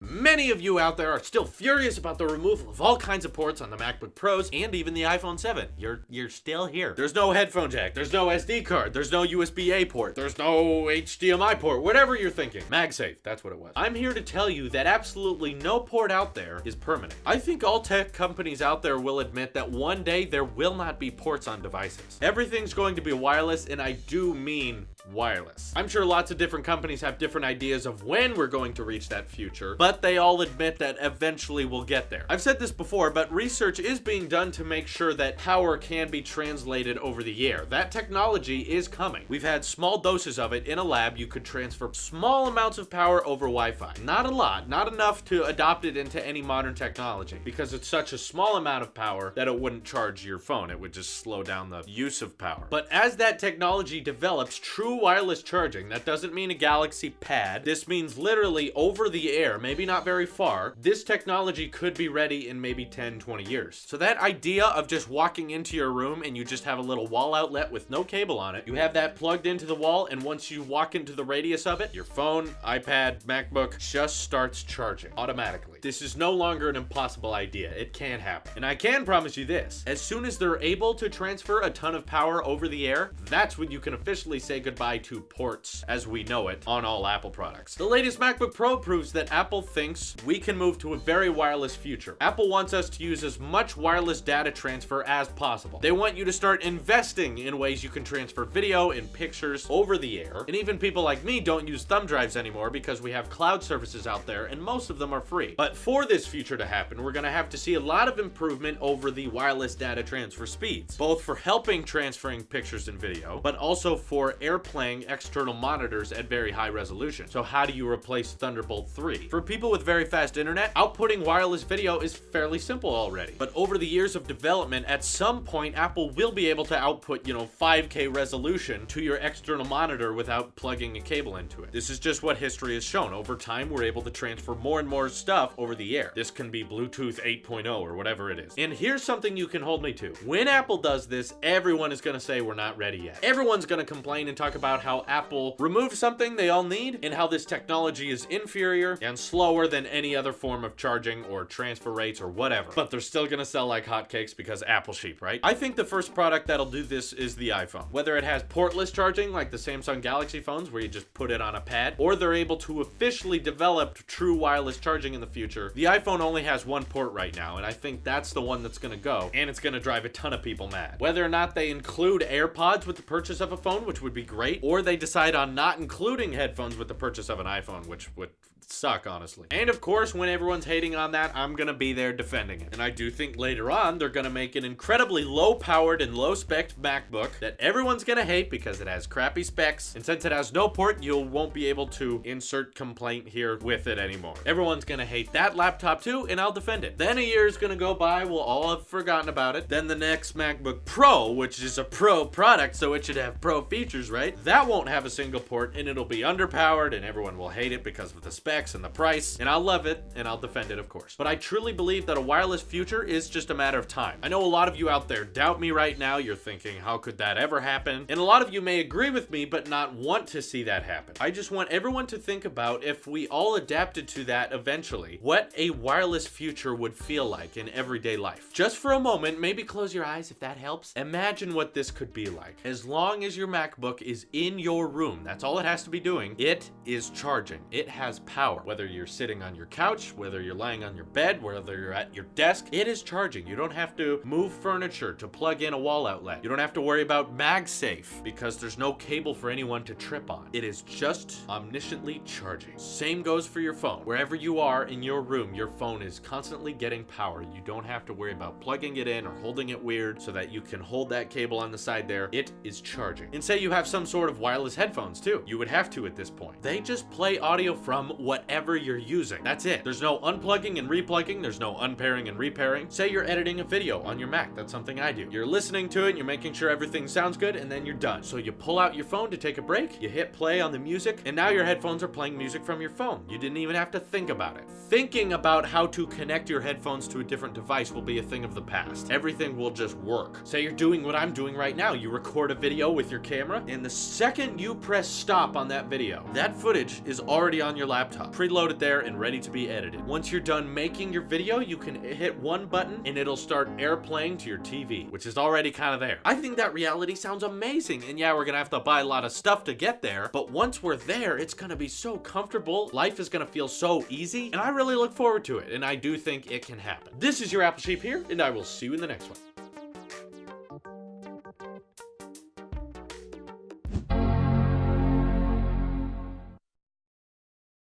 Many of you out there are still furious about the removal of all kinds of ports on the MacBook Pros and even the iPhone 7. You're still here. There's no headphone jack, there's no SD card, there's no USB-A port, there's no HDMI port, whatever you're thinking. MagSafe, that's what it was. I'm here to tell you that absolutely no port out there is permanent. I think all tech companies out there will admit that one day there will not be ports on devices. Everything's going to be wireless, and I do mean wireless. I'm sure lots of different companies have different ideas of when we're going to reach that future, but they all admit that eventually we'll get there. I've said this before, but research is being done to make sure that power can be translated over the air. That technology is coming. We've had small doses of it in a lab. You could transfer small amounts of power over Wi-Fi. Not a lot, not enough to adopt it into any modern technology, because it's such a small amount of power that it wouldn't charge your phone. It would just slow down the use of power. But as that technology develops, true wireless charging, that doesn't mean a Galaxy Pad. This means literally over the air, maybe not very far. This technology could be ready in maybe 10-20 years. So that idea of just walking into your room and you just have a little wall outlet with no cable on it, you have that plugged into the wall, and once you walk into the radius of it, your phone, iPad, MacBook just starts charging automatically. This is no longer an impossible idea. It can happen. And I can promise you this, as soon as they're able to transfer a ton of power over the air, that's when you can officially say goodbye to ports as we know it on all Apple products. The latest MacBook Pro proves that Apple thinks we can move to a very wireless future. Apple wants us to use as much wireless data transfer as possible. They want you to start investing in ways you can transfer video and pictures over the air. And even people like me don't use thumb drives anymore because we have cloud services out there and most of them are free. But for this future to happen, we're gonna have to see a lot of improvement over the wireless data transfer speeds, both for helping transferring pictures and video, but also for airplaying external monitors at very high resolution. So how do you replace Thunderbolt 3? For people with very fast internet, outputting wireless video is fairly simple already. But over the years of development, at some point, Apple will be able to output, 5K resolution to your external monitor without plugging a cable into it. This is just what history has shown. Over time, we're able to transfer more and more stuff over the air. This can be Bluetooth 8.0 or whatever it is. And here's something you can hold me to. When Apple does this, everyone is gonna say we're not ready yet. Everyone's gonna complain and talk about how Apple removed something they all need and how this technology is inferior and slower than any other form of charging or transfer rates or whatever. But they're still gonna sell like hotcakes because Apple sheep, right? I think the first product that'll do this is the iPhone. Whether it has portless charging like the Samsung Galaxy phones where you just put it on a pad, or they're able to officially develop true wireless charging in the future, the iPhone only has one port right now, and I think that's the one that's gonna go, and it's gonna drive a ton of people mad. Whether or not they include AirPods with the purchase of a phone, which would be great, or they decide on not including headphones with the purchase of an iPhone, which would suck, honestly. And of course, when everyone's hating on that, I'm gonna be there defending it. And I do think later on, they're gonna make an incredibly low-powered and low-spec MacBook that everyone's gonna hate because it has crappy specs, and since it has no port, you won't be able to insert complaint here with it anymore. Everyone's gonna hate that laptop too, and I'll defend it. Then a year is gonna go by, we'll all have forgotten about it. Then the next MacBook Pro, which is a Pro product, so it should have Pro features, right? That won't have a single port, and it'll be underpowered, and everyone will hate it because of the specs and the price, and I'll love it, and I'll defend it, of course. But I truly believe that a wireless future is just a matter of time. I know a lot of you out there doubt me right now. You're thinking, how could that ever happen? And a lot of you may agree with me, but not want to see that happen. I just want everyone to think about, if we all adapted to that eventually, what a wireless future would feel like in everyday life. Just for a moment, maybe close your eyes if that helps. Imagine what this could be like. As long as your MacBook is in your room, that's all it has to be doing. It is charging. It has power. Whether you're sitting on your couch, whether you're lying on your bed, whether you're at your desk, it is charging. You don't have to move furniture to plug in a wall outlet. You don't have to worry about MagSafe because there's no cable for anyone to trip on. It is just omnisciently charging. Same goes for your phone. Wherever you are in your room, your phone is constantly getting power. You don't have to worry about plugging it in or holding it weird so that you can hold that cable on the side there. It is charging. And say you have some sort of wireless headphones too. You would have to at this point. They just play audio from whatever you're using. That's it. There's no unplugging and replugging. There's no unpairing and repairing. Say you're editing a video on your Mac. That's something I do. You're listening to it and you're making sure everything sounds good, and then you're done. So you pull out your phone to take a break, you hit play on the music, and now your headphones are playing music from your phone. You didn't even have to think about it. Thinking about how to connect your headphones to a different device will be a thing of the past. Everything will just work. Say you're doing what I'm doing right now. You record a video with your camera, and the second you press stop on that video, that footage is already on your laptop. desktop, preloaded there and ready to be edited. Once you're done making your video, you can hit one button and it'll start airplaying to your TV, which is already kind of there. I think that reality sounds amazing, and yeah, we're gonna have to buy a lot of stuff to get there, but once we're there, it's gonna be so comfortable, life is gonna feel so easy, and I really look forward to it, and I do think it can happen. This is your Apple Sheep here, and I will see you in the next one.